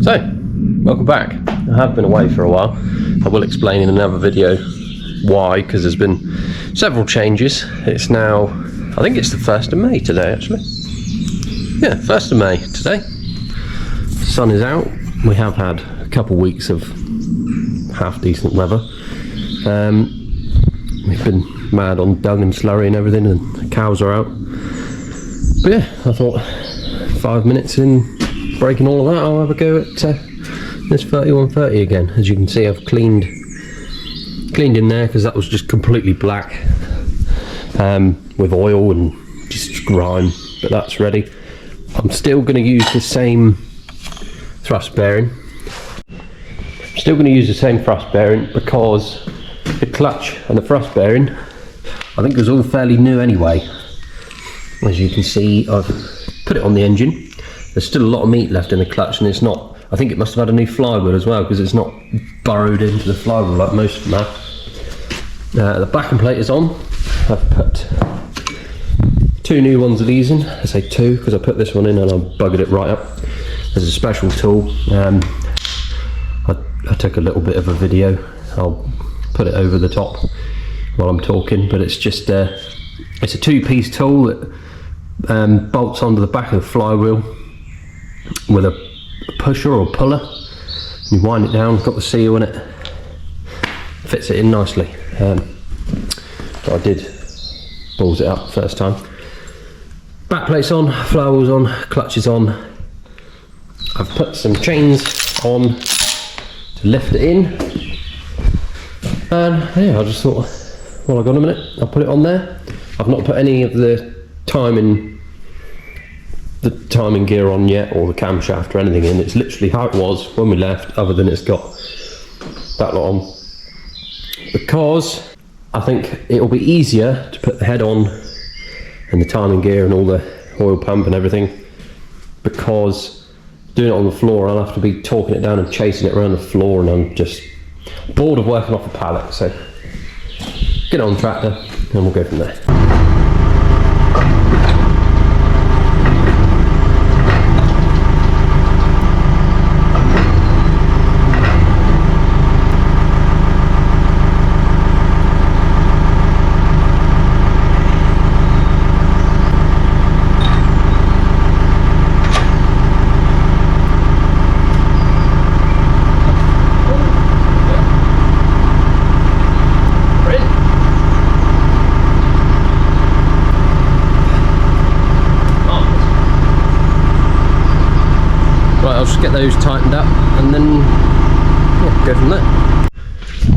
So, welcome back. I have been away for a while. I will explain in another video why, because there's been several changes. It's now, I think it's the 1st of May today actually. Yeah, 1st of May today. The sun is out. We have had a couple weeks of half decent weather. We've been mad on dung and slurry and everything, and the cows are out. But yeah, I thought 5 minutes in breaking all of that, I'll have a go at this 3130 again. As you can see, I've cleaned in there because that was just completely black with oil and just grime, but that's ready. I'm still going to use the same thrust bearing. Because the clutch and the thrust bearing, I think it was all fairly new anyway. As you can see, I've put it on the engine. There's still a lot of meat left in the clutch, and it's not, I think it must have had a new flywheel as well, because it's not burrowed into the flywheel like most of them have. The backing plate is on. I've put 2 new ones of these in. I say 2 because I put this one in and I buggered it right up. There's a special tool. I took a little bit of a video. I'll put it over the top while I'm talking, but it's just it's a 2-piece tool that bolts onto the back of the flywheel with a pusher or puller. You wind it down, got the seal in it, fits it in nicely. So I did balls it up first time. Back plate's on, flywheel's on, clutch is on. I've put some chains on to lift it in, and yeah, I just thought, well, I've got a minute, I'll put it on there. I've not put any of the timing gear on yet, or the camshaft or anything in. It's literally how it was when we left, other than it's got that lot on, because I think it'll be easier to put the head on and the timing gear and all the oil pump and everything, because doing it on the floor I'll have to be talking it down and chasing it around the floor, and I'm just bored of working off a pallet. So get on the tractor and we'll go from there. Right, I'll just get those tightened up and then yeah, go from there.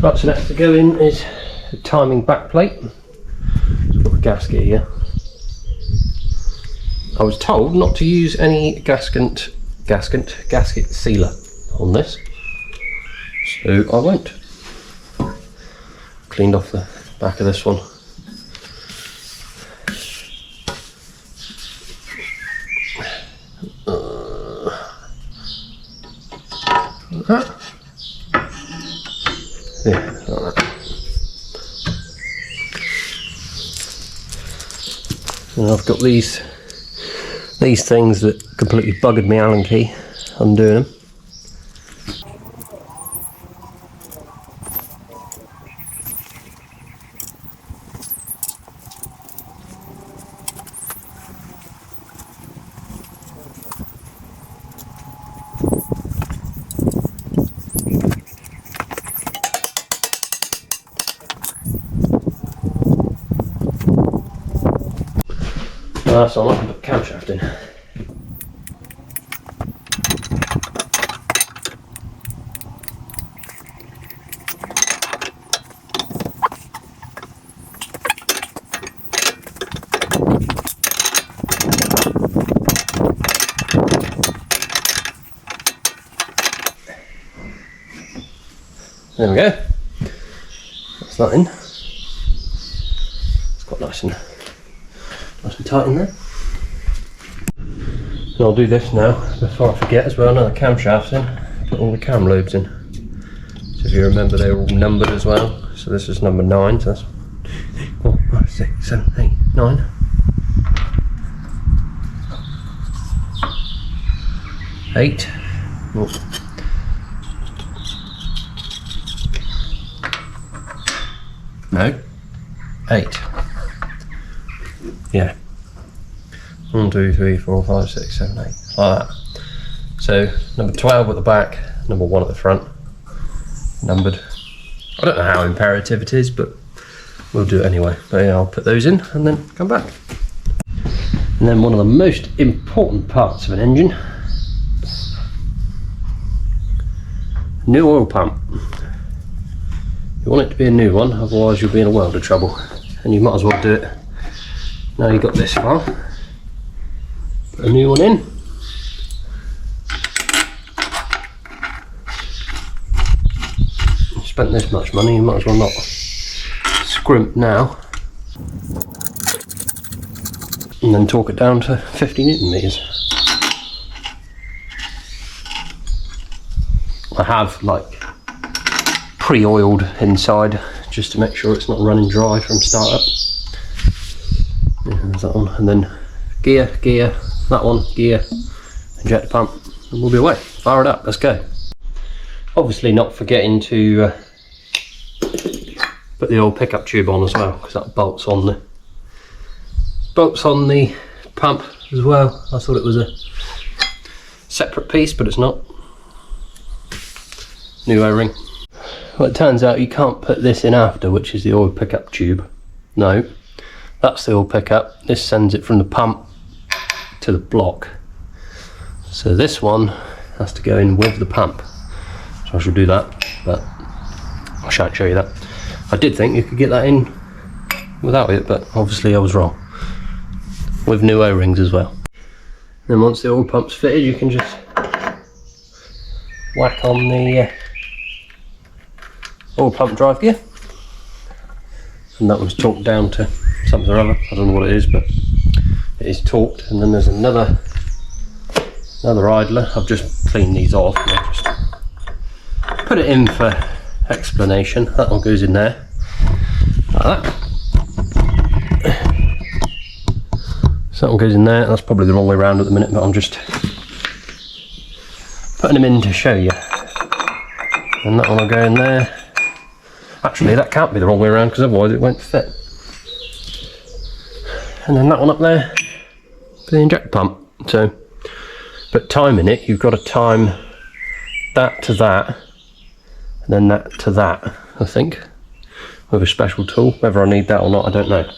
Right, so next to go in is the timing back plate. It's got a gasket here. I was told not to use any gasket sealer on this, so I won't. Cleaned off the back of this one. That. Yeah, like that. And I've got these things that completely buggered me Allen key, undoing them. So I'm not going to put the camshaft in. There we go. That's that in. It's quite nice and tight in there. And I'll do this now before I forget as well. Now the camshaft's in, put all the cam lobes in. So if you remember, they're all numbered as well. So this is number 9. So that's 4, 5, 6, 7, 8, 9. 8, Oh. No, 8. Yeah. 1, 2, 3, 4, 5, 6, 7, 8. Like that. So number 12 at the back, number 1 at the front. Numbered. I don't know how imperative it is, but we'll do it anyway. But yeah, I'll put those in and then come back. And then one of the most important parts of an engine, new oil pump. You want it to be a new one, otherwise you'll be in a world of trouble. And you might as well do it now you've got this far. Put a new one in. You spent this much money, you might as well not scrimp now. And then torque it down to 50 Newton meters. I have like pre-oiled inside just to make sure it's not running dry from startup. Yeah, there's that one, and then gear, that one, gear, injector pump, and we'll be away. Fire it up, let's go. Obviously not forgetting to put the old pickup tube on as well, because that bolts on the pump as well. I thought it was a separate piece, but it's not. New O-ring. Well, it turns out you can't put this in after, which is the oil pickup tube. No, that's the oil pickup. This sends it from the pump to the block. So this one has to go in with the pump. So I shall do that, but I shan't show you that. I did think you could get that in without it, but obviously I was wrong. With new O-rings as well. Then once the oil pump's fitted, you can just whack on the oil pump drive gear, and that one's torqued down to something or other. I don't know what it is, but it is torqued. And then there's another idler. I've just cleaned these off and I'll just put it in for explanation. That one goes in there like that. So that one goes in there. That's probably the wrong way around at the minute, but I'm just putting them in to show you. And that one will go in there. Actually, that can't be the wrong way around, because otherwise it won't fit. And then that one up there for the injector pump. So, but timing it, you've got to time that to that, and then that to that, I think, with a special tool. Whether I need that or not, I don't know.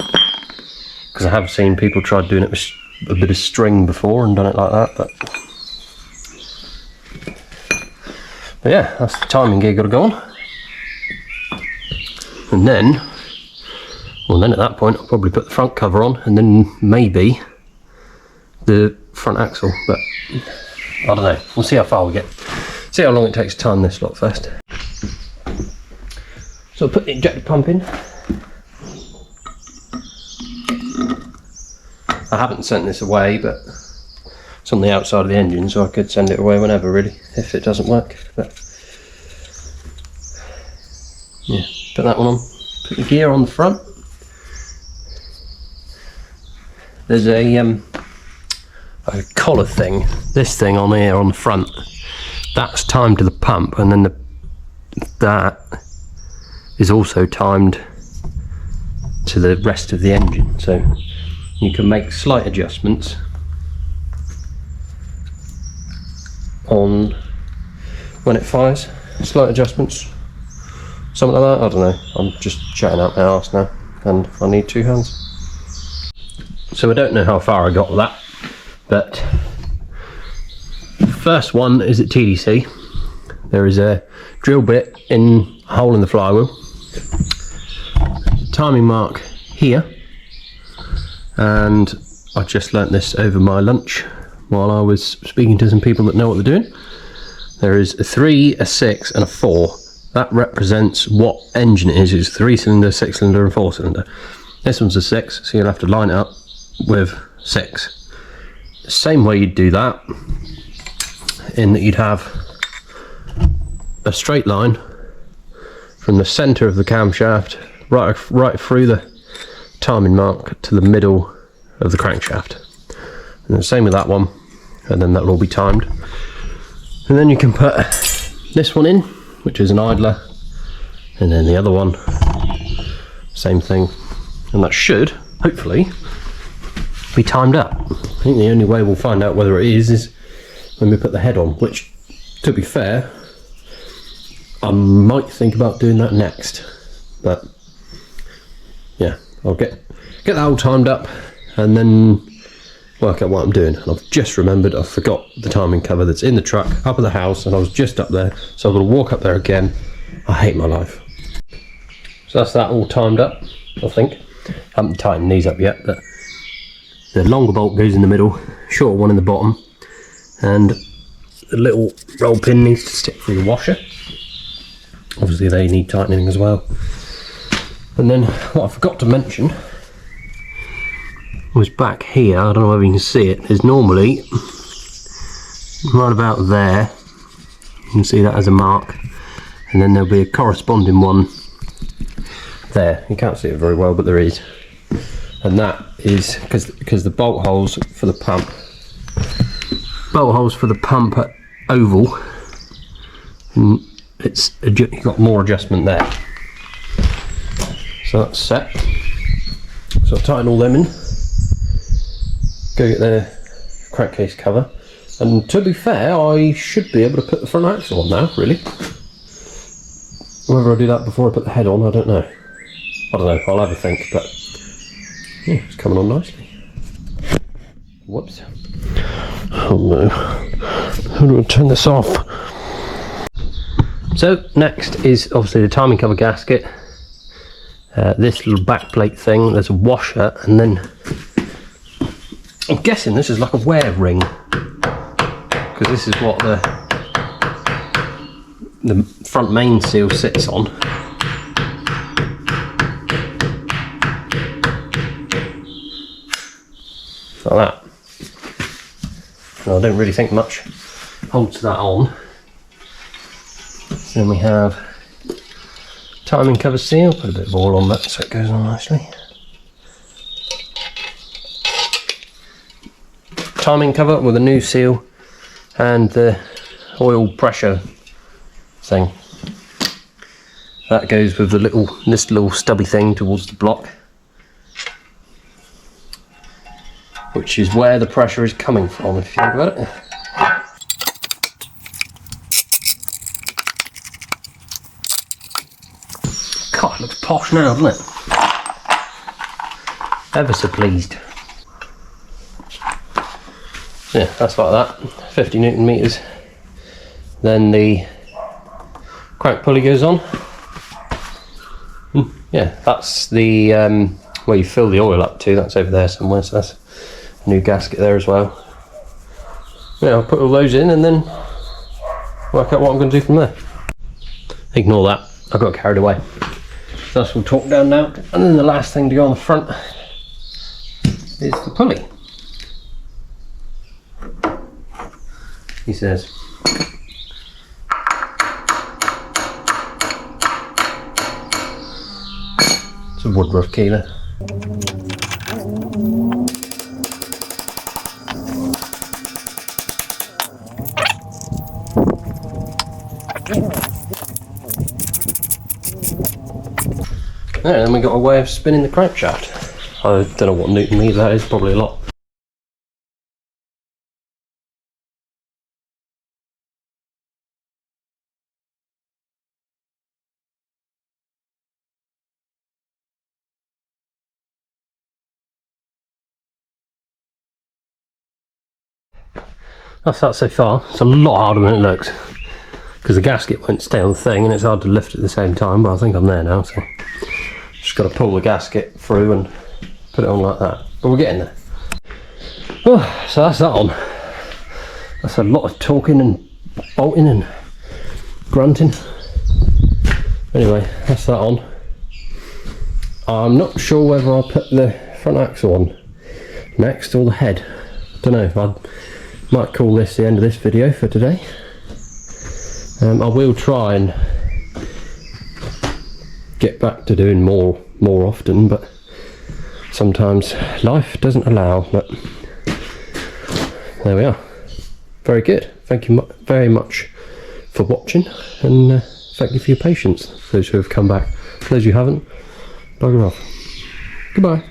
Because I have seen people try doing it with a bit of string before and done it like that, but yeah, that's the timing gear got to go on. And then, well, then at that point I'll probably put the front cover on, and then maybe the front axle, but I don't know. We'll see how far we get. See how long it takes to time this lot first. So I'll put the injector pump in. I haven't sent this away, but it's on the outside of the engine, so I could send it away whenever, really, if it doesn't work. But yeah, put that one on. Put the gear on the front. There's a collar thing. This thing on here on the front. That's timed to the pump, and then that is also timed to the rest of the engine. So you can make slight adjustments on when it fires. Slight adjustments. Something like that, I don't know. I'm just chatting out my arse now, and I need 2 hands. So I don't know how far I got with that, but the first one is at TDC. There is a drill bit in a hole in the flywheel. Timing mark here, and I just learnt this over my lunch while I was speaking to some people that know what they're doing. There is a 3, a 6 and a 4. That represents what engine it is. It's 3-cylinder, 6-cylinder and 4-cylinder. This one's a 6, so you'll have to line it up with 6. The same way you'd do that, in that you'd have a straight line from the centre of the camshaft right through the timing mark to the middle of the crankshaft. And the same with that one, and then that'll all be timed. And then you can put this one in, which is an idler, and then the other one, same thing, and that should hopefully be timed up. I think the only way we'll find out whether it is when we put the head on, which, to be fair, I might think about doing that next, but yeah, I'll get that all timed up and then work out what I'm doing. And I've just remembered I forgot the timing cover that's in the truck up at the house, and I was just up there, so I've got to walk up there again. I hate my life. So that's that all timed up, I think. I haven't tightened these up yet, but the longer bolt goes in the middle, shorter one in the bottom, and the little roll pin needs to stick through the washer. Obviously they need tightening as well. And then what I forgot to mention was back here, I don't know whether you can see it, there's normally right about there, you can see that as a mark, and then there'll be a corresponding one there. You can't see it very well, but there is, and that is because the bolt holes for the pump are oval, and you've got more adjustment there. So that's set. So I'll tighten all them in, go get the crankcase cover, and to be fair, I should be able to put the front axle on now, really. Whether I do that before I put the head on, I don't know. I'll have a think, but yeah, it's coming on nicely. Whoops. Oh no. How do I turn this off? So next is obviously the timing cover gasket. This little back plate thing, there's a washer, and then I'm guessing this is like a wear ring, because this is what the front main seal sits on. Like that. Well, I don't really think much holds that on. So then we have timing cover seal, put a bit of oil on that so it goes on nicely. Timing cover with a new seal and the oil pressure thing. That goes with this little stubby thing towards the block, which is where the pressure is coming from, if you think about it. God, it looks posh now, doesn't it? Ever so pleased. Yeah, that's like that, 50 Newton meters. Then the crank pulley goes on. Yeah, that's the where you fill the oil up to, that's over there somewhere, so that's a new gasket there as well. Yeah, I'll put all those in and then work out what I'm going to do from there. Ignore that, I got carried away. So that's all torqued down now, and then the last thing to go on the front is the pulley. He says. It's a Woodruff keeler. Yeah, and then we got a way of spinning the crankshaft. I don't know what Newton meter that is, probably a lot. That's that so far. It's a lot harder than it looks, because the gasket won't stay on the thing and it's hard to lift at the same time, but I think I'm there now, so just got to pull the gasket through and put it on like that, but we're getting there. Oh, so that's that on. That's a lot of talking and bolting and grunting. Anyway, that's that on. I'm not sure whether I'll put the front axle on next or the head. Don't know. I might call this the end of this video for today. I will try and get back to doing more often, but sometimes life doesn't allow. But there we are. very good. Thank you very much for watching, and thank you for your patience. Those who have come back, those who haven't, bugger off. Goodbye.